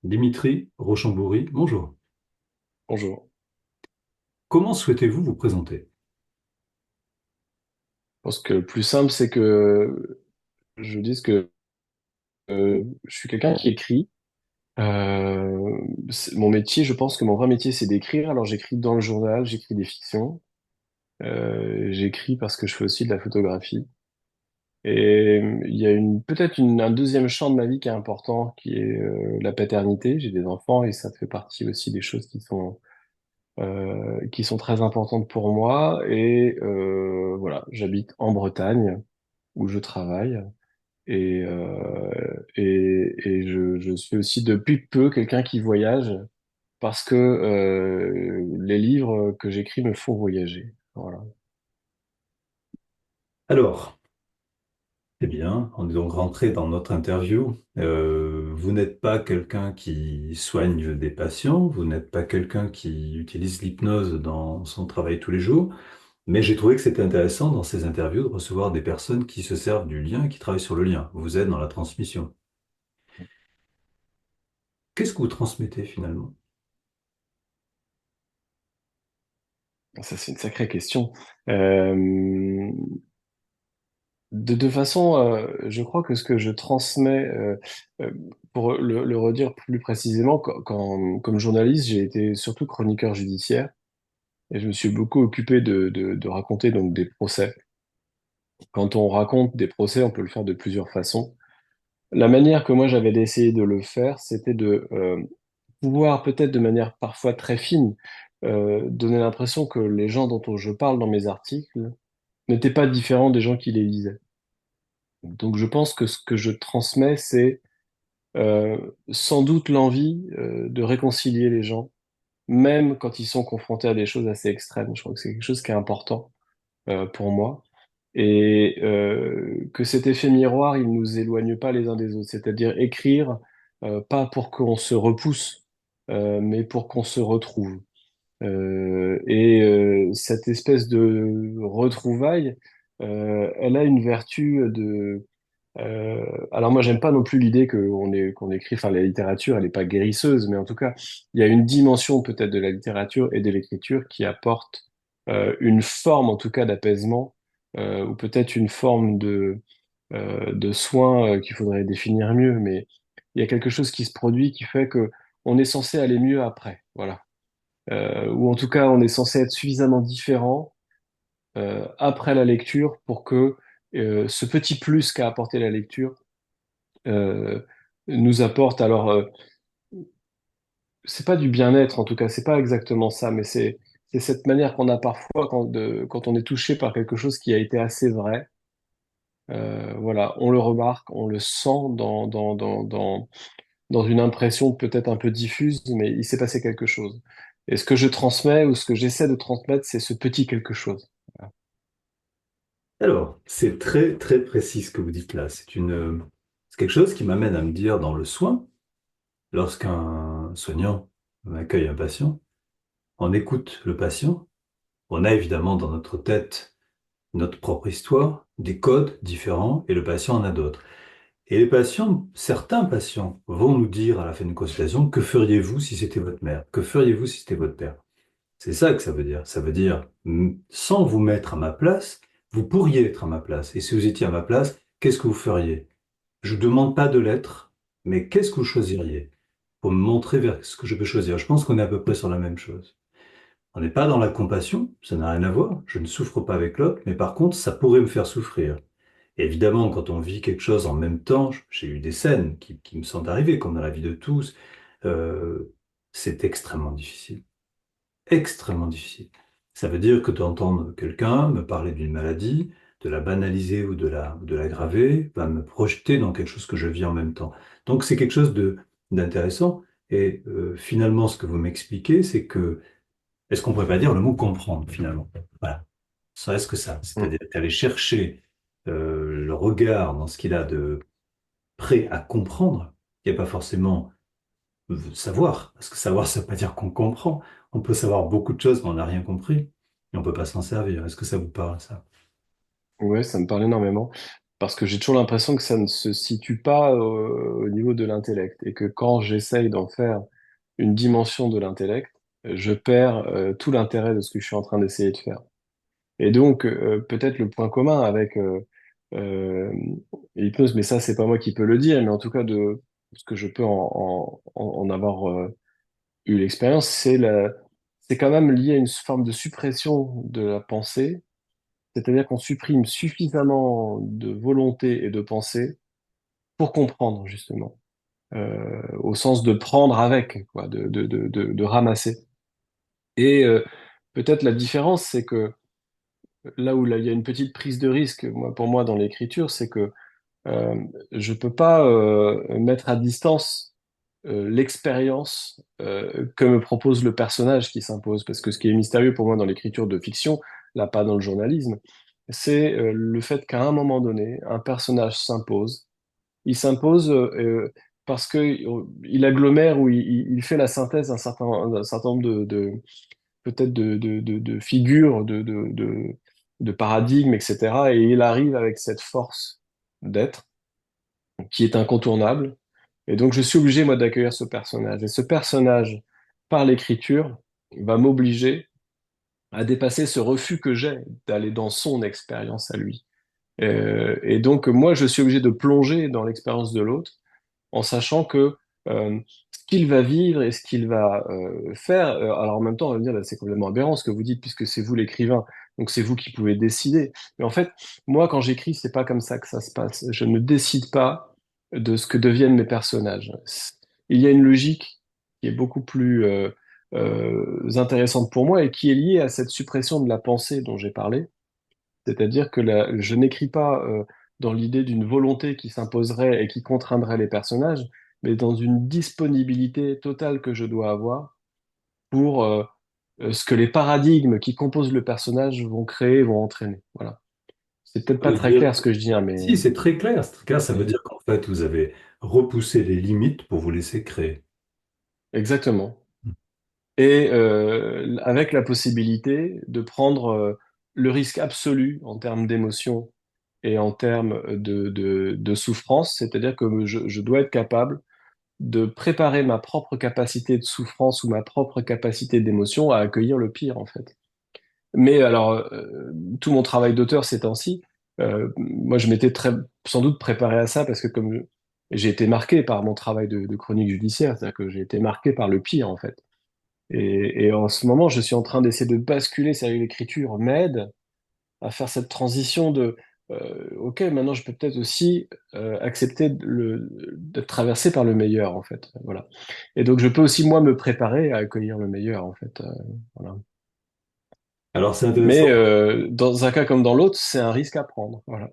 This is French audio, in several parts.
Dimitri Rochambeaury, bonjour. Bonjour. Comment souhaitez-vous vous présenter? Je pense que le plus simple, c'est que je dise que je suis quelqu'un qui écrit. Mon métier, je pense que mon vrai métier, c'est d'écrire. Alors j'écris dans le journal, j'écris des fictions. J'écris parce que je fais aussi de la photographie. Et il y a un deuxième champ de ma vie qui est important, qui est la paternité. J'ai des enfants et ça fait partie aussi des choses qui sont très importantes pour moi. Et voilà, j'habite en Bretagne où je travaille. Et je suis aussi depuis peu quelqu'un qui voyage parce que les livres que j'écris me font voyager. Voilà. Alors, eh bien, on est donc rentré dans notre interview. Vous n'êtes pas quelqu'un qui soigne des patients, vous n'êtes pas quelqu'un qui utilise l'hypnose dans son travail tous les jours, mais j'ai trouvé que c'était intéressant dans ces interviews de recevoir des personnes qui se servent du lien et qui travaillent sur le lien. Vous êtes dans la transmission. Qu'est-ce que vous transmettez finalement? Ça, c'est une sacrée question. Euh, de façon, je crois que ce que je transmets, euh, pour le redire plus précisément, comme journaliste, j'ai été surtout chroniqueur judiciaire et je me suis beaucoup occupé de raconter donc des procès. Quand on raconte des procès, on peut le faire de plusieurs façons. La manière que moi j'avais d'essayer de le faire, c'était de pouvoir peut-être de manière parfois très fine donner l'impression que les gens dont je parle dans mes articles n'étaient pas différents des gens qui les lisaient. Donc je pense que ce que je transmets, c'est euh, sans doute l'envie de réconcilier les gens, même quand ils sont confrontés à des choses assez extrêmes. Je crois que c'est quelque chose qui est important pour moi. Et que cet effet miroir, il nous éloigne pas les uns des autres, c'est-à-dire écrire, pas pour qu'on se repousse, mais pour qu'on se retrouve. Cette espèce de retrouvaille, elle a une vertu de... alors moi, j'aime pas non plus l'idée qu'on écrit, enfin la littérature, elle n'est pas guérisseuse, mais en tout cas, il y a une dimension peut-être de la littérature et de l'écriture qui apporte une forme, en tout cas, d'apaisement, ou peut-être une forme de soin qu'il faudrait définir mieux, mais il y a quelque chose qui se produit qui fait que on est censé aller mieux après, voilà. Ou en tout cas, on est censé être suffisamment différent après la lecture pour que ce petit plus qu'a apporté la lecture euh, nous apporte. Alors, c'est pas du bien-être en tout cas, c'est pas exactement ça, mais c'est cette manière qu'on a parfois quand on est touché par quelque chose qui a été assez vrai. Voilà, on le remarque, on le sent dans une impression peut-être un peu diffuse, mais il s'est passé quelque chose. Et ce que je transmets ou ce que j'essaie de transmettre, c'est ce petit quelque chose. Voilà. Alors, c'est très très précis ce que vous dites là. C'est quelque chose qui m'amène à me dire dans le soin. Lorsqu'un soignant accueille un patient, on écoute le patient. On a évidemment dans notre tête notre propre histoire, des codes différents, et le patient en a d'autres. Et les patients, certains patients vont nous dire à la fin d'une consultation, que feriez-vous si c'était votre mère? Que feriez-vous si c'était votre père? C'est ça que ça veut dire. Ça veut dire, sans vous mettre à ma place, vous pourriez être à ma place. Et si vous étiez à ma place, qu'est-ce que vous feriez? Je ne demande pas de l'être, mais qu'est-ce que vous choisiriez pour me montrer vers ce que je peux choisir? Je pense qu'on est à peu près sur la même chose. On n'est pas dans la compassion, ça n'a rien à voir. Je ne souffre pas avec l'autre, mais par contre, ça pourrait me faire souffrir. Et évidemment, quand on vit quelque chose en même temps, j'ai eu des scènes qui me sont arrivées, comme dans la vie de tous, euh, c'est extrêmement difficile. Extrêmement difficile. Ça veut dire que d'entendre quelqu'un me parler d'une maladie, de la banaliser ou de l'aggraver, va me projeter dans quelque chose que je vis en même temps. Donc c'est quelque chose d'intéressant. Et finalement, ce que vous m'expliquez, c'est que, est-ce qu'on pourrait pas dire le mot comprendre finalement? Voilà. Ça reste que ça. Mm. C'est-à-dire qu'aller chercher le regard dans ce qu'il a de prêt à comprendre. Il n'y a pas forcément savoir, parce que savoir, ça ne veut pas dire qu'on comprend. On peut savoir beaucoup de choses, mais on n'a rien compris, et on ne peut pas s'en servir. Est-ce que ça vous parle, ça? Ouais, ça me parle énormément. parce que j'ai toujours l'impression que ça ne se situe pas au niveau de l'intellect et que quand j'essaye d'en faire une dimension de l'intellect, je perds tout l'intérêt de ce que je suis en train d'essayer de faire. Et donc, peut-être le point commun avec euh, l'hypnose, mais ça, c'est pas moi qui peux le dire, mais en tout cas, de ce que je peux en avoir eu l'expérience, c'est quand même lié à une forme de suppression de la pensée, c'est-à-dire qu'on supprime suffisamment de volonté et de pensée pour comprendre, justement, au sens de prendre avec, quoi, de ramasser. Et peut-être la différence, c'est que là, il y a une petite prise de risque, moi, pour moi, dans l'écriture, c'est que euh, je peux pas mettre à distance l'expérience que me propose le personnage qui s'impose. Parce que ce qui est mystérieux pour moi dans l'écriture de fiction, là pas dans le journalisme, c'est le fait qu'à un moment donné, un personnage s'impose. Il s'impose parce que il agglomère ou il fait la synthèse d'un certain nombre peut-être de figures, de paradigmes, etc. Et il arrive avec cette force d'être qui est incontournable. Et donc, je suis obligé, moi, d'accueillir ce personnage. Et ce personnage, par l'écriture, va m'obliger à dépasser ce refus que j'ai d'aller dans son expérience à lui. Et donc, moi, je suis obligé de plonger dans l'expérience de l'autre en sachant que ce qu'il va vivre et ce qu'il va faire, alors en même temps, on va me dire, bah, c'est complètement aberrant ce que vous dites, puisque c'est vous l'écrivain, donc c'est vous qui pouvez décider. Mais en fait, moi, quand j'écris, c'est pas comme ça que ça se passe. Je ne décide pas de ce que deviennent mes personnages. Il y a une logique qui est beaucoup plus intéressante pour moi et qui est liée à cette suppression de la pensée dont j'ai parlé. C'est-à-dire que je n'écris pas dans l'idée d'une volonté qui s'imposerait et qui contraindrait les personnages, mais dans une disponibilité totale que je dois avoir pour ce que les paradigmes qui composent le personnage vont créer, vont entraîner. Voilà. C'est peut-être Ça pas veut très dire... clair ce que je dis, hein, mais Si, c'est très clair, c'est très clair. Ça veut mm, dire qu'en fait, vous avez repoussé les limites pour vous laisser créer. exactement. Et avec la possibilité de prendre le risque absolu en termes d'émotion et en termes de souffrance, c'est-à-dire que je dois être capable de préparer ma propre capacité de souffrance ou ma propre capacité d'émotion à accueillir le pire, en fait. Mais alors, tout mon travail d'auteur ces temps-ci, moi, je m'étais sans doute préparé à ça parce que comme j'ai été marqué par mon travail de chronique judiciaire, c'est-à-dire que j'ai été marqué par le pire, en fait. Et en ce moment, je suis en train d'essayer de basculer, c'est-à-dire l'écriture m'aide à faire cette transition OK, maintenant je peux peut-être aussi accepter d'être traversé par le meilleur, en fait. Voilà. Et donc je peux aussi, moi, me préparer à accueillir le meilleur, en fait. Voilà. Alors, c'est intéressant. Mais dans un cas comme dans l'autre, c'est un risque à prendre. Voilà.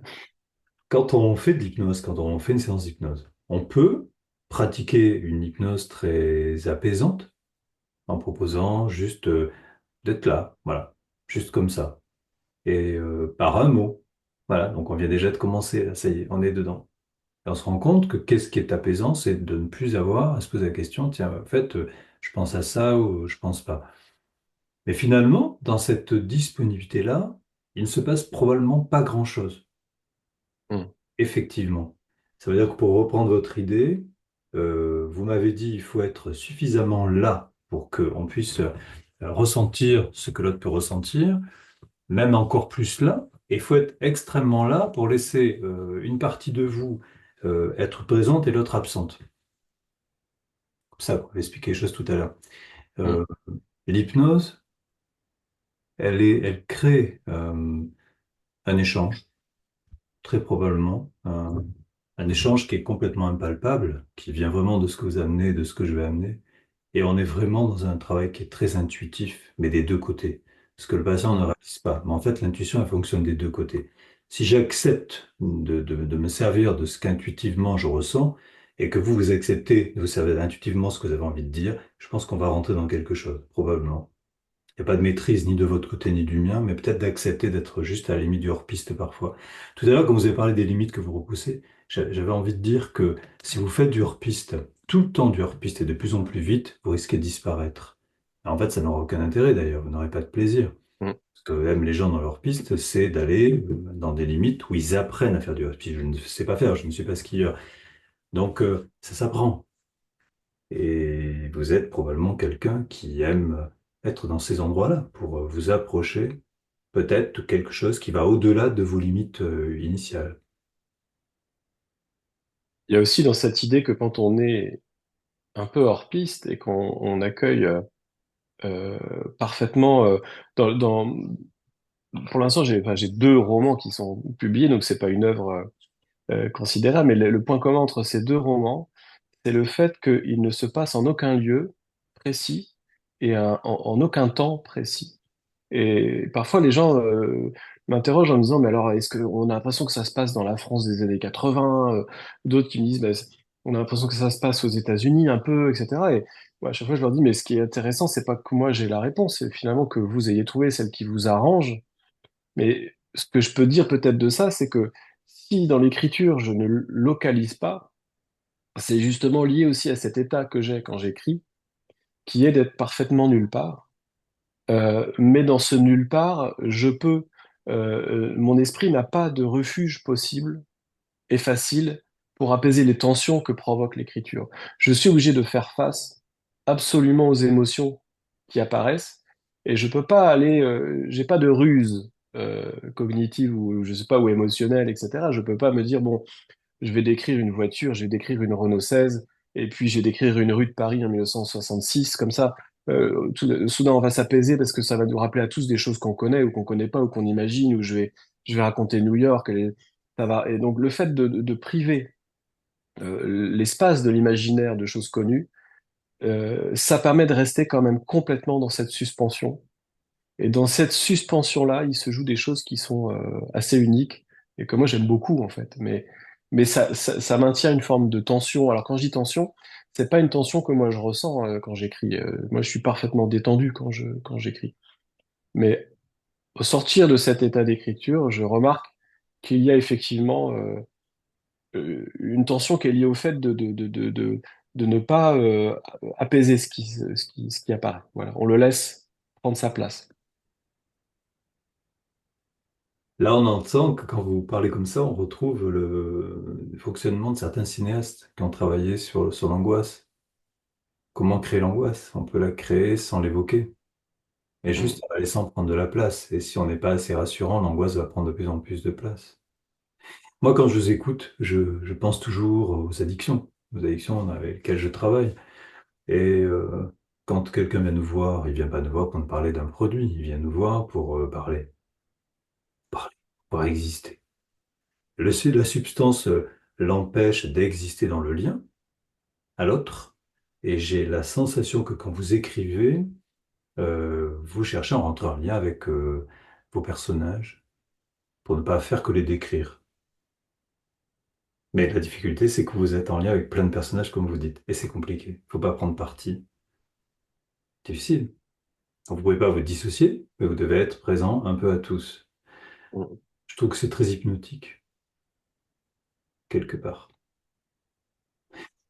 Quand on fait de l'hypnose, quand on fait une séance d'hypnose, on peut pratiquer une hypnose très apaisante en proposant juste d'être là, voilà, juste comme ça, et par un mot. Voilà, donc on vient déjà de commencer, là, ça y est, on est dedans. Et on se rend compte que qu'est-ce qui est apaisant, c'est de ne plus avoir à se poser la question, tiens, en fait, je pense à ça ou je pense pas. Mais finalement, dans cette disponibilité-là, il ne se passe probablement pas grand-chose. Mm. Effectivement. Ça veut dire que pour reprendre votre idée, vous m'avez dit il faut être suffisamment là pour qu'on puisse ressentir ce que l'autre peut ressentir, même encore plus là. Et il faut être extrêmement là pour laisser une partie de vous être présente et l'autre absente. Comme ça, vous avez expliqué les choses tout à l'heure. Mm. Euh, L'hypnose, elle crée un échange, très probablement. Un échange qui est complètement impalpable, qui vient vraiment de ce que vous amenez, de ce que je vais amener. Et on est vraiment dans un travail qui est très intuitif, mais des deux côtés. Ce que le patient ne réalise pas. Mais en fait, l'intuition, elle fonctionne des deux côtés. Si j'accepte de me servir de ce qu'intuitivement je ressens, et que vous, vous acceptez de vous servir intuitivement ce que vous avez envie de dire, je pense qu'on va rentrer dans quelque chose, probablement. Il n'y a pas de maîtrise ni de votre côté ni du mien, mais peut-être d'accepter d'être juste à la limite du hors-piste parfois. Tout à l'heure, quand vous avez parlé des limites que vous repoussez, j'avais envie de dire que si vous faites du hors-piste, tout le temps du hors-piste et de plus en plus vite, vous risquez de disparaître. En fait, ça n'aura aucun intérêt d'ailleurs, vous n'aurez pas de plaisir. Mm. Ce que aiment les gens dans leur piste, c'est d'aller dans des limites où ils apprennent à faire du hors-piste. Je ne sais pas faire, je ne suis pas skieur. Donc, ça s'apprend. Et vous êtes probablement quelqu'un qui aime être dans ces endroits-là pour vous approcher peut-être de quelque chose qui va au-delà de vos limites initiales. Il y a aussi dans cette idée que quand on est un peu hors piste et qu'on accueille euh, parfaitement pour l'instant j'ai deux romans qui sont publiés, donc c'est pas une œuvre considérable, mais le point commun entre ces deux romans, c'est le fait qu'ils ne se passent en aucun lieu précis et en aucun temps précis. Et parfois, les gens m'interrogent en me disant, mais alors, est-ce qu'on a l'impression que ça se passe dans la France des années 80? D'autres qui me disent, bah, on a l'impression que ça se passe aux États-Unis un peu, etc. Et ouais, à chaque fois, je leur dis, mais ce qui est intéressant, c'est pas que moi j'ai la réponse, c'est finalement que vous ayez trouvé celle qui vous arrange. Mais ce que je peux dire peut-être de ça, c'est que si dans l'écriture, je ne localise pas, c'est justement lié aussi à cet état que j'ai quand j'écris, qui est d'être parfaitement nulle part. Mais dans ce nulle part, mon esprit n'a pas de refuge possible et facile pour apaiser les tensions que provoque l'écriture. Je suis obligé de faire face absolument aux émotions qui apparaissent et je peux pas aller, j'ai pas de ruse cognitive ou je sais pas ou émotionnelle, etc. Je peux pas me dire bon, je vais décrire une voiture, je vais décrire une Renault 16, et puis je vais décrire une rue de Paris en 1966, comme ça, soudain on va s'apaiser parce que ça va nous rappeler à tous des choses qu'on connaît ou qu'on connaît pas ou qu'on imagine, ou je vais raconter New York, ça va. Et donc le fait de priver l'espace de l'imaginaire de choses connues, ça permet de rester quand même complètement dans cette suspension. Et dans cette suspension-là, il se joue des choses qui sont assez uniques et que moi j'aime beaucoup en fait. Mais ça maintient une forme de tension. Alors quand je dis tension, c'est pas une tension que moi je ressens quand j'écris. Moi je suis parfaitement détendu quand j'écris. Mais au sortir de cet état d'écriture, je remarque qu'il y a effectivement une tension qui est liée au fait de ne pas apaiser ce qui apparaît. Voilà, on le laisse prendre sa place. Là, on entend que quand vous parlez comme ça, on retrouve le fonctionnement de certains cinéastes qui ont travaillé sur l'angoisse. Comment créer l'angoisse? On peut la créer sans l'évoquer, et Mm. juste en la laissant prendre de la place. Et si on n'est pas assez rassurant, l'angoisse va prendre de plus en plus de place. Moi, quand je vous écoute, je pense toujours aux addictions avec lesquelles je travaille. Et quand quelqu'un vient nous voir, il vient pas nous voir pour nous parler d'un produit, il vient nous voir pour parler, pour exister. La substance l'empêche d'exister dans le lien à l'autre, et j'ai la sensation que quand vous écrivez, vous cherchez à rentrer en lien avec vos personnages pour ne pas faire que les décrire. Mais la difficulté, c'est que vous êtes en lien avec plein de personnages, comme vous dites, et c'est compliqué. Faut pas prendre parti. Difficile. Vous ne pouvez pas vous dissocier, mais vous devez être présent un peu à tous. Mm. Je trouve que c'est très hypnotique, quelque part.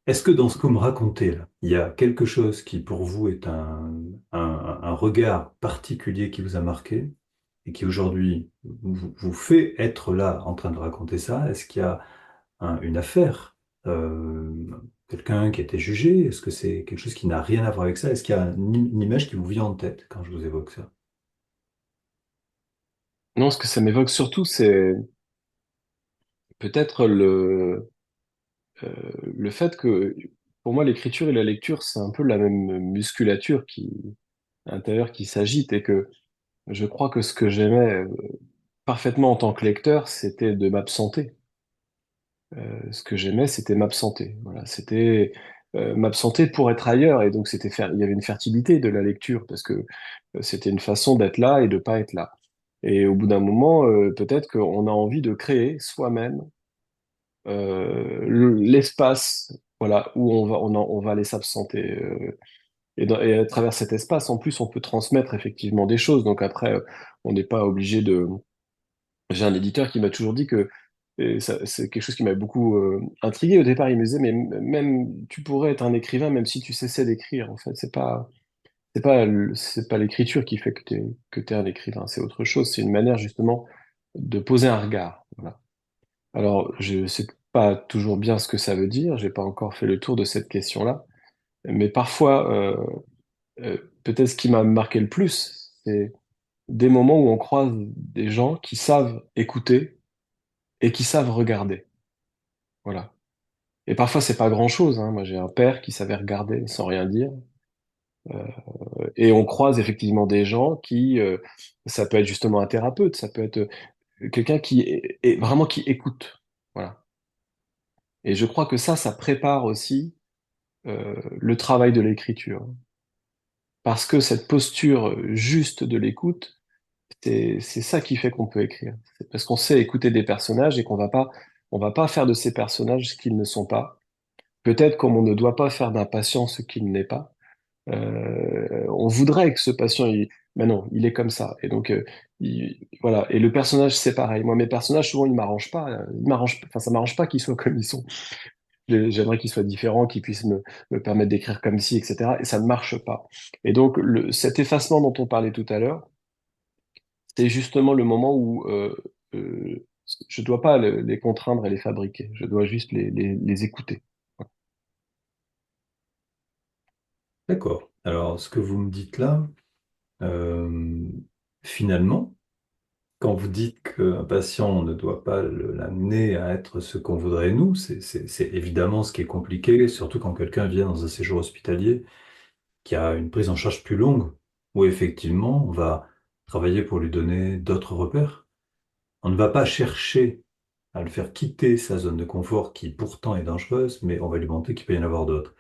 Est-ce que dans ce que vous me racontez là, il y a quelque chose qui pour vous est un regard particulier qui vous a marqué et qui aujourd'hui vous fait être là en train de raconter ça? Est-ce qu'il y a une affaire, euh, quelqu'un qui a été jugé? Est-ce que c'est quelque chose qui n'a rien à voir avec ça? Est-ce qu'il y a une image qui vous vient en tête quand je vous évoque ça? Non, ce que ça m'évoque surtout, c'est peut-être le fait que, pour moi, l'écriture et la lecture, c'est un peu la même musculature à l'intérieur qui s'agite et que je crois que ce que j'aimais parfaitement en tant que lecteur, c'était de m'absenter. Ce que j'aimais, c'était m'absenter. Voilà, c'était m'absenter pour être ailleurs et donc il y avait une fertilité de la lecture parce que c'était une façon d'être là et de pas être là. Et au bout d'un moment, peut-être qu'on a envie de créer soi-même l'espace, voilà, où on va aller s'absenter. Et à travers cet espace, en plus, on peut transmettre effectivement des choses. Donc après, on n'est pas obligé de. J'ai un éditeur qui m'a toujours dit que et ça, c'est quelque chose qui m'a beaucoup intrigué au départ. Il me disait, mais même tu pourrais être un écrivain même si tu cessais d'écrire. En fait, c'est pas l'écriture qui fait que t'es un écrivain, c'est autre chose. C'est une manière justement de poser un regard. Voilà. Alors, je sais pas toujours bien ce que ça veut dire. J'ai pas encore fait le tour de cette question-là, mais parfois, peut-être ce qui m'a marqué le plus, c'est des moments où on croise des gens qui savent écouter et qui savent regarder. Voilà. Et parfois, c'est pas grand-chose, hein. Moi, j'ai un père qui savait regarder sans rien dire. Et on croise effectivement des gens ça peut être justement un thérapeute, ça peut être quelqu'un qui est vraiment qui écoute. Voilà. Et je crois que ça prépare aussi le travail de l'écriture. Parce que cette posture juste de l'écoute, c'est ça qui fait qu'on peut écrire. C'est parce qu'on sait écouter des personnages et on va pas faire de ces personnages ce qu'ils ne sont pas. Peut-être comme on ne doit pas faire d'un patient ce qu'il n'est pas. On voudrait que ce patient, mais non, il est comme ça. Et donc, voilà. Et le personnage, c'est pareil. Moi, mes personnages, souvent, ils m'arrangent pas. Enfin, ça m'arrange pas qu'ils soient comme ils sont. J'aimerais qu'ils soient différents, qu'ils puissent me permettre d'écrire comme ci, etc. Et ça ne marche pas. Et donc, cet effacement dont on parlait tout à l'heure, c'est justement le moment où je dois pas les contraindre et les fabriquer. Je dois juste les écouter. D'accord. Alors, ce que vous me dites là, euh, finalement, quand vous dites qu'un patient, on ne doit pas l'amener à être ce qu'on voudrait nous, c'est évidemment ce qui est compliqué, surtout quand quelqu'un vient dans un séjour hospitalier qui a une prise en charge plus longue, où effectivement, on va travailler pour lui donner d'autres repères. On ne va pas chercher à le faire quitter sa zone de confort qui pourtant est dangereuse, mais on va lui montrer qu'il peut y en avoir d'autres.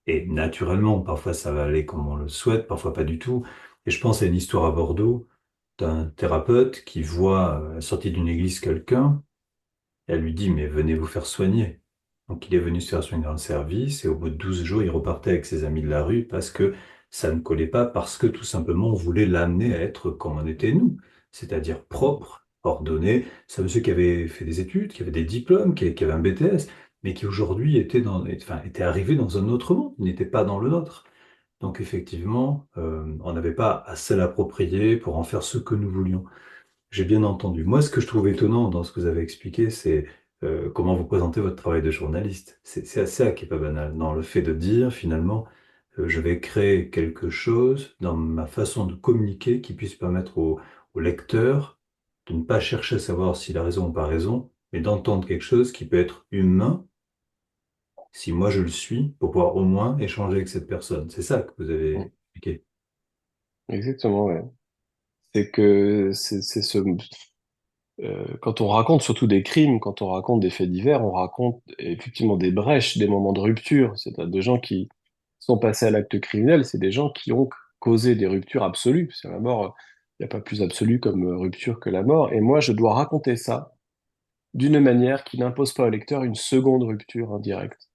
Et naturellement, parfois ça va aller comme on le souhaite, parfois pas du tout. Et je pense à une histoire à Bordeaux d'un thérapeute qui voit à la sortie d'une église quelqu'un, et elle lui dit, mais venez vous faire soigner. Donc il est venu se faire soigner dans le service, et au bout de 12 jours, il repartait avec ses amis de la rue parce que ça ne collait pas, parce que tout simplement, on voulait l'amener à être comme on était nous, c'est-à-dire propre, ordonné. C'est un monsieur qui avait fait des études, qui avait des diplômes, qui avait un BTS, mais qui aujourd'hui était arrivé dans un autre monde, il n'était pas dans le nôtre. Donc effectivement, on n'avait pas à se l'approprier pour en faire ce que nous voulions. J'ai bien entendu. Moi, ce que je trouve étonnant dans ce que vous avez expliqué, c'est comment vous présentez votre travail de journaliste. C'est ça qui est pas banal. Dans le fait de dire, finalement, je vais créer quelque chose dans ma façon de communiquer qui puisse permettre au lecteur de ne pas chercher à savoir s'il a raison ou pas raison, mais d'entendre quelque chose qui peut être humain, si moi je le suis, pour pouvoir au moins échanger avec cette personne. C'est ça que vous Mm. avez expliqué. Exactement, ouais. C'est que c'est ce quand on raconte surtout des crimes, quand on raconte des faits divers, on raconte effectivement des brèches, des moments de rupture. C'est-à-dire des gens qui sont passés à l'acte criminel, c'est des gens qui ont causé des ruptures absolues. C'est la mort, il n'y a pas plus absolu comme rupture que la mort. Et moi, je dois raconter ça d'une manière qui n'impose pas au lecteur une seconde rupture indirecte.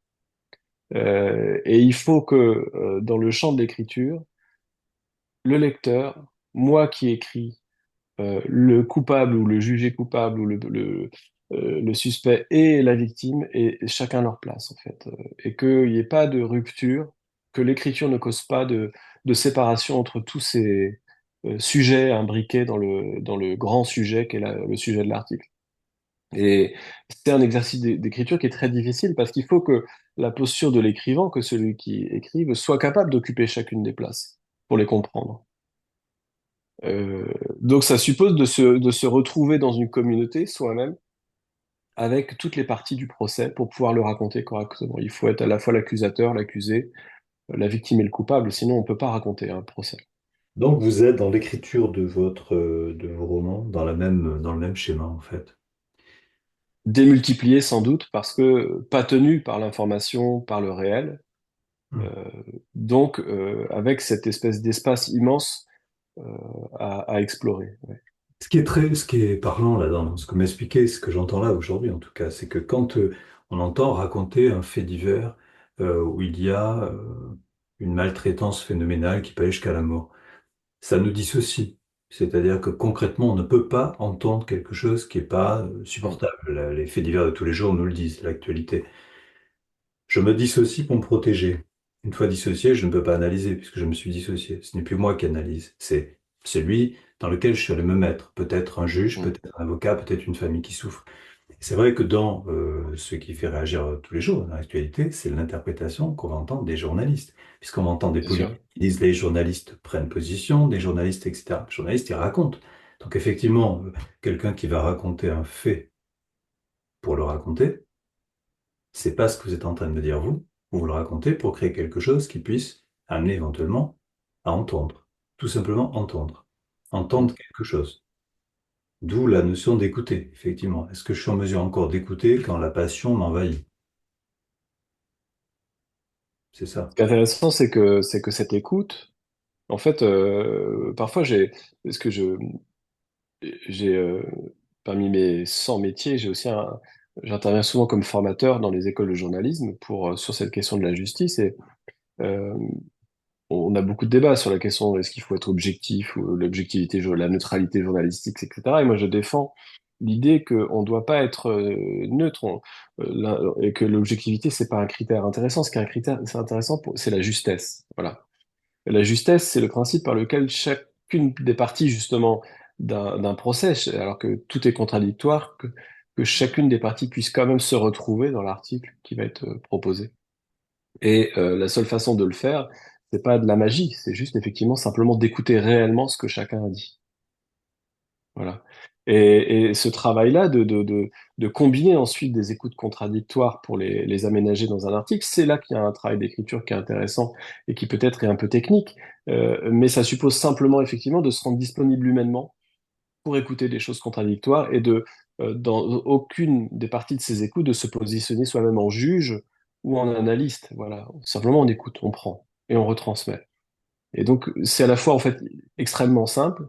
Et il faut que dans le champ de l'écriture, le lecteur, moi qui écris, le coupable ou le jugé coupable ou le suspect et la victime et chacun leur place en fait. Et qu'il n'y ait pas de rupture, que l'écriture ne cause pas de séparation entre tous ces sujets imbriqués dans le grand sujet le sujet de l'article. Et c'est un exercice d'écriture qui est très difficile parce qu'il faut que la posture de l'écrivain, que celui qui écrive, soit capable d'occuper chacune des places pour les comprendre. Euh, donc ça suppose de se retrouver dans une communauté soi-même avec toutes les parties du procès pour pouvoir le raconter correctement. Il faut être à la fois l'accusateur, l'accusé, la victime et le coupable, sinon on peut pas raconter un procès. Donc vous êtes dans l'écriture de de vos romans dans le même schéma en fait. Démultiplié sans doute parce que pas tenu par l'information, par le réel, Hmm. euh, donc avec cette espèce d'espace immense à explorer. Ouais. Ce qui est parlant là dans ce que m'expliquez, ce que j'entends là aujourd'hui en tout cas, c'est que quand on entend raconter un fait divers où il y a une maltraitance phénoménale qui peut aller jusqu'à la mort, ça nous dissocie. C'est-à-dire que concrètement, on ne peut pas entendre quelque chose qui n'est pas Mm. supportable. Les faits divers de tous les jours nous le disent, l'actualité. Je me dissocie pour me protéger. Une fois dissocié, je ne peux pas analyser puisque je me suis dissocié. Ce n'est plus moi qui analyse, c'est celui dans lequel je suis allé me mettre. Peut-être un juge, Mm. peut-être un avocat, peut-être une famille qui souffre. C'est vrai que dans ce qui fait réagir tous les jours dans l'actualité, c'est l'interprétation qu'on va entendre des journalistes. Puisqu'on va entendre des Bien sûr. politiques qui disent les journalistes prennent position, des journalistes, etc. Les journalistes, ils racontent. Donc effectivement, quelqu'un qui va raconter un fait pour le raconter, c'est pas ce que vous êtes en train de me dire vous. Vous le racontez pour créer quelque chose qui puisse amener éventuellement à entendre. Tout simplement entendre. Mm. Entendre quelque chose. D'où la notion d'écouter, effectivement. Est-ce que je suis en mesure encore d'écouter quand la passion m'envahit? C'est Ce ça. qui est intéressant, c'est que cette écoute, en fait, parfois parce que j'ai, parmi mes 100 métiers, j'interviens souvent comme formateur dans les écoles de journalisme sur cette question de la justice et euh, on a beaucoup de débats sur la question est-ce qu'il faut être objectif ou l'objectivité, la neutralité journalistique, etc. Et moi, je défends l'idée qu'on ne doit pas être neutre et que l'objectivité, c'est pas un critère intéressant. Ce qui est un critère, c'est intéressant, c'est la justesse. Voilà. La justesse, c'est le principe par lequel chacune des parties, justement, d'un procès, alors que tout est contradictoire, que chacune des parties puisse quand même se retrouver dans l'article qui va être proposé. Et la seule façon de le faire, c'est pas de la magie, c'est juste effectivement simplement d'écouter réellement ce que chacun a dit. Voilà. Et ce travail-là de combiner ensuite des écoutes contradictoires pour les aménager dans un article, c'est là qu'il y a un travail d'écriture qui est intéressant et qui peut-être est un peu technique, mais ça suppose simplement effectivement de se rendre disponible humainement pour écouter des choses contradictoires et dans aucune des parties de ces écoutes, de se positionner soi-même en juge ou en analyste. Voilà. Simplement on écoute, on prend et on retransmet. Et donc c'est à la fois en fait extrêmement simple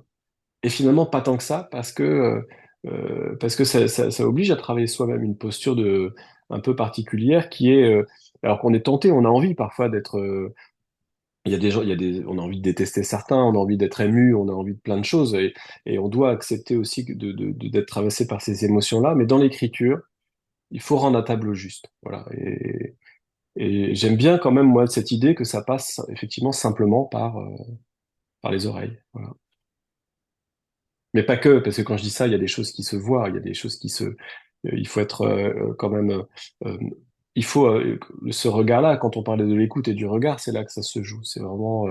et finalement, pas tant que ça, parce que ça oblige à travailler soi-même une posture un peu particulière qui est, alors qu'on est tenté, on a envie parfois d'être, il y a des gens, on a envie de détester certains, on a envie d'être ému, on a envie de plein de choses, et on doit accepter aussi d'être traversé par ces émotions-là, mais dans l'écriture, il faut rendre la table au juste. Voilà. Et j'aime bien quand même, moi, cette idée que ça passe effectivement simplement par les oreilles. Voilà. Mais pas que, parce que quand je dis ça, il y a des choses qui se voient, il y a des choses il faut être quand même, euh, il faut ce regard-là. Quand on parlait de l'écoute et du regard, c'est là que ça se joue. C'est vraiment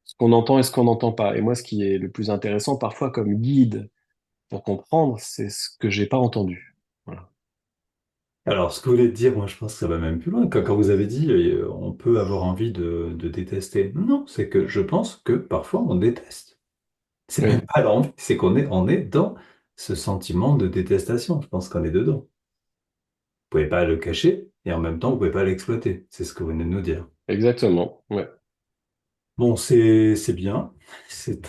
ce qu'on entend et ce qu'on n'entend pas. Et moi, ce qui est le plus intéressant parfois comme guide pour comprendre, c'est ce que j'ai pas entendu. Voilà. Alors, ce que vous voulez dire, moi, je pense que ça va même plus loin. Quand vous avez dit, on peut avoir envie de détester. Non, c'est que je pense que parfois on déteste. C'est même Oui, pas l'envie, c'est on est dans ce sentiment de détestation. Je pense qu'on est dedans. Vous pouvez pas le cacher et en même temps, vous pouvez pas l'exploiter. C'est ce que vous venez de nous dire. exactement. Ouais. Bon, c'est bien, c'est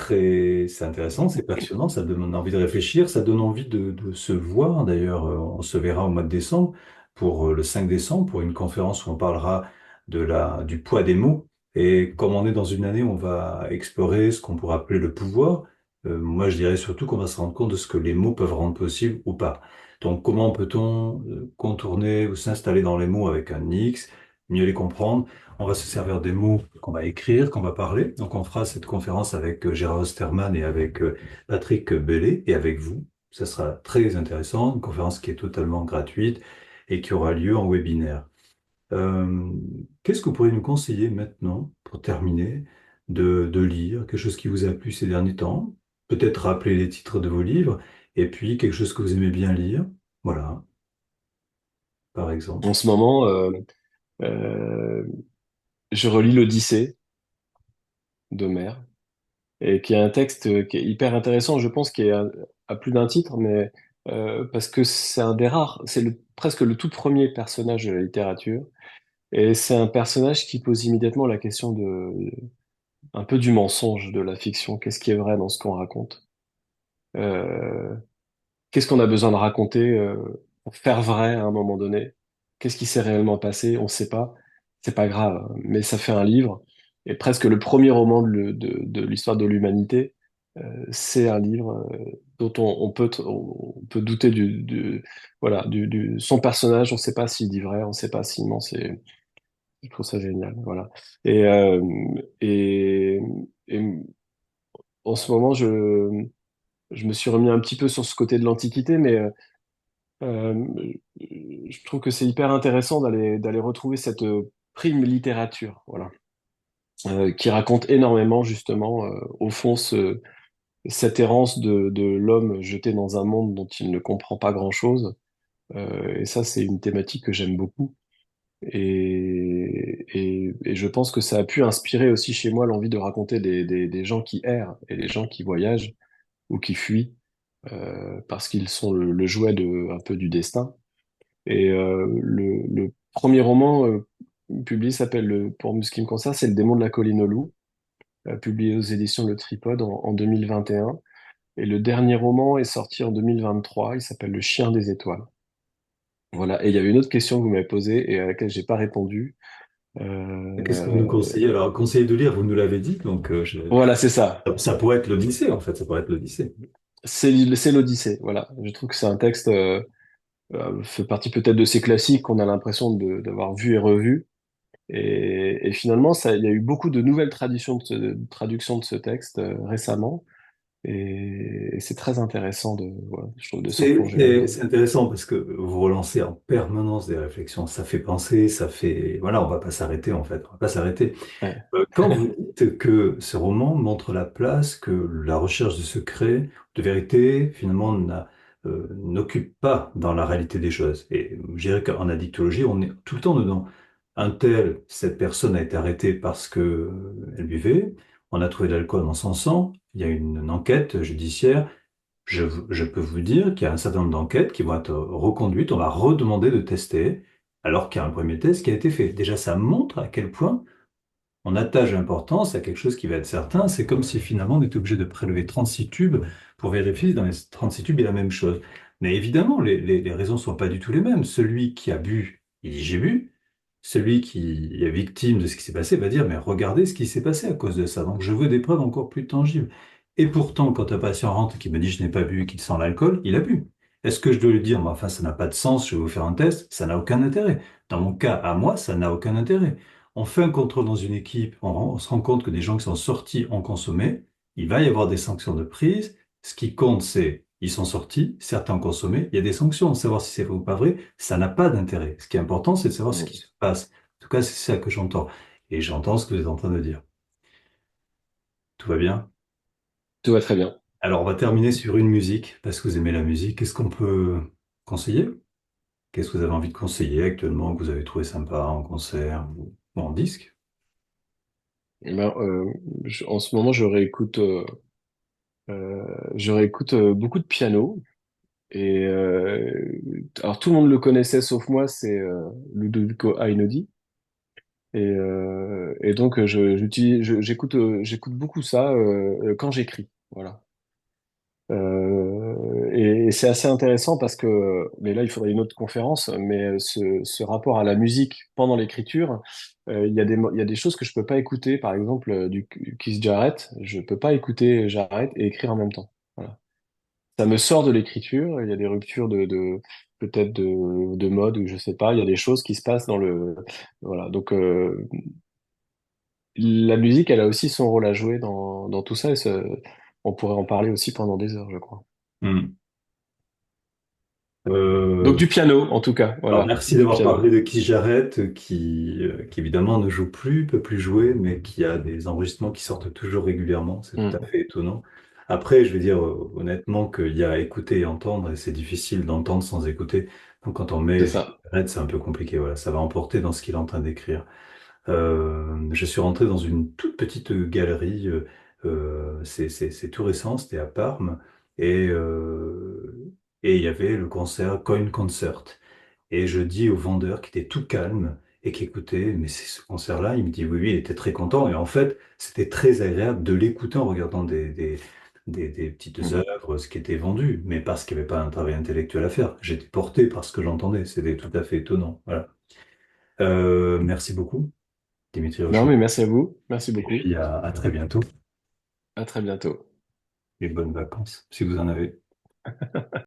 intéressant, c'est passionnant, ça donne envie de réfléchir, ça donne envie de se voir. D'ailleurs, on se verra au mois de décembre pour le 5 décembre pour une conférence où on parlera du poids des mots. Et comme on est dans une année où on va explorer ce qu'on pourrait appeler le pouvoir, moi je dirais surtout qu'on va se rendre compte de ce que les mots peuvent rendre possible ou pas. Donc, comment peut-on contourner ou s'installer dans les mots avec un X, mieux les comprendre? On va se servir des mots qu'on va écrire, qu'on va parler. Donc, on fera cette conférence avec Gérard Osterman et avec Patrick Bellet et avec vous. Ça sera très intéressant. Une conférence qui est totalement gratuite et qui aura lieu en webinaire. Euh, Qu'est-ce que vous pourriez nous conseiller maintenant, pour terminer, de lire? Quelque chose qui vous a plu ces derniers temps? Peut-être rappeler les titres de vos livres et puis quelque chose que vous aimez bien lire. Voilà, par exemple. En ce moment, euh, je relis l'Odyssée d'Homère. Et qui est un texte qui est hyper intéressant, je pense, à plus d'un titre, mais parce que c'est un des rares, presque le tout premier personnage de la littérature, et c'est un personnage qui pose immédiatement la question un peu du mensonge de la fiction. Qu'est-ce qui est vrai dans ce qu'on raconte? Euh, Qu'est-ce qu'on a besoin de raconter pour faire vrai à un moment donné? Qu'est-ce qui s'est réellement passé? On ne sait pas. C'est pas grave, hein, mais ça fait un livre. Et presque le premier roman de l'histoire de l'humanité, c'est un livre dont on peut douter voilà, son personnage. On ne sait pas s'il dit vrai, on ne sait pas s'il ment. Je trouve ça génial, voilà. Et, euh, et, et en ce moment, je me suis remis un petit peu sur ce côté de l'Antiquité, mais euh, je trouve que c'est hyper intéressant d'aller retrouver cette prime littérature, voilà, qui raconte énormément justement, au fond, cette errance de l'homme jeté dans un monde dont il ne comprend pas grand-chose. Et ça, c'est une thématique que j'aime beaucoup. Et je pense que ça a pu inspirer aussi chez moi l'envie de raconter des gens qui errent et des gens qui voyagent ou qui fuient, parce qu'ils sont le jouet un peu du destin. Et le premier roman publié s'appelle, pour ce qui me concerne, c'est Le démon de la colline au loup, publié aux éditions Le Tripode en 2021. Et un. Et le dernier roman est sorti en 2023, il s'appelle Le chien des étoiles. Voilà. Et il y avait une autre question que vous m'avez posée et à laquelle j'ai pas répondu. Qu'est-ce que vous nous Euh, conseillez? Alors, conseiller de lire, vous nous l'avez dit, donc voilà, c'est ça. ça pourrait être l'Odyssée, en fait, ça pourrait être l'Odyssée. C'est l'Odyssée. Voilà. Je trouve que c'est un texte, fait partie peut-être de ces classiques qu'on a l'impression d'avoir vu et revu. Et finalement, il y a eu beaucoup de nouvelles traductions de ce texte récemment. Et c'est très intéressant voilà, je trouve, de se replonger là-dedans. C'est intéressant parce que vous relancez en permanence des réflexions. Ça fait penser, ça fait... Voilà, on va pas s'arrêter, en fait, on va pas s'arrêter. Ouais. Quand vous dites que ce roman montre la place que la recherche de secrets, de vérité, finalement, n'occupe pas dans la réalité des choses. Et je dirais qu'en addictologie, on est tout le temps dedans. Un tel, cette personne a été arrêtée parce que elle buvait, on a trouvé de l'alcool dans son sang, il y a une enquête judiciaire. Je peux vous dire qu'il y a un certain nombre d'enquêtes qui vont être reconduites, on va redemander de tester, alors qu'il y a un premier test qui a été fait. Déjà, ça montre à quel point on attache l'importance à quelque chose qui va être certain. C'est comme si finalement on était obligé de prélever 36 tubes pour vérifier si dans les 36 tubes il y a la même chose. Mais évidemment, les raisons ne sont pas du tout les mêmes. Celui qui a bu, il dit j'ai bu. Celui qui est victime de ce qui s'est passé va dire mais regardez ce qui s'est passé à cause de ça. Donc je veux des preuves encore plus tangibles. Et pourtant, quand un patient rentre et qui me dit je n'ai pas bu et qu'il sent l'alcool, il a bu. Est-ce que je dois lui dire, mais enfin, ça n'a pas de sens, je vais vous faire un test? Ça n'a aucun intérêt. Dans mon cas, à moi, ça n'a aucun intérêt. On fait un contrôle dans une équipe, on se rend compte que des gens qui sont sortis ont consommé, il va y avoir des sanctions de prise. Ce qui compte, c'est ils sont sortis, certains ont consommé, il y a des sanctions. Savoir si c'est vrai ou pas vrai, ça n'a pas d'intérêt. Ce qui est important, c'est de savoir ce qui Mm. se passe. En tout cas, c'est ça que j'entends. Et j'entends ce que vous êtes en train de dire. Tout va bien? Tout va très bien. Alors, on va terminer sur une musique, parce que vous aimez la musique. Qu'est-ce qu'on peut conseiller? Qu'est-ce que vous avez envie de conseiller actuellement, que vous avez trouvé sympa en concert ou en disque? Eh ben, en ce moment, je réécoute beaucoup de piano. Et alors tout le monde le connaissait sauf moi, c'est Ludovico Einaudi. Et donc j'écoute beaucoup ça quand j'écris. Voilà. Et c'est assez intéressant parce que, mais là il faudrait une autre conférence, mais ce rapport à la musique pendant l'écriture, il y a des choses que je peux pas écouter, par exemple du Keith Jarrett, je peux pas écouter Jarrett et écrire en même temps. Voilà. Ça me sort de l'écriture, il y a des ruptures peut-être de mode ou je sais pas, il y a des choses qui se passent voilà. Donc la musique, elle a aussi son rôle à jouer dans tout ça on pourrait en parler aussi pendant des heures, je crois. Hmm. Donc Euh, du piano, en tout cas, alors voilà, merci du d'avoir parlé piano. de Keith Jarrett, qui évidemment ne joue plus, peut plus jouer, mais qui a des enregistrements qui sortent toujours régulièrement. C'est tout à Mm, fait étonnant. Après, je vais dire honnêtement qu'il y a à écouter et entendre, et c'est difficile d'entendre sans écouter. Donc quand on c'est met ça. Jarrett, c'est un peu compliqué. Voilà, ça va emporter dans ce qu'il est en train d'écrire. Je suis rentré dans une toute petite galerie. C'est tout récent, c'était à Parme, et et il y avait le concert Coin Concert. Et je dis au vendeur qui était tout calme et qui écoutait, mais c'est ce concert-là, il me dit oui, oui, il était très content. Et en fait, c'était très agréable de l'écouter en regardant des petites Mm. œuvres, ce qui était vendu, mais parce qu'il n'y avait pas un travail intellectuel à faire. J'étais porté par ce que j'entendais. C'était tout à fait étonnant. Voilà. Merci beaucoup, Dimitri Non, Rochon. mais merci à vous, merci Et beaucoup. puis à très bientôt À très bientôt. et bonnes vacances, si vous en avez.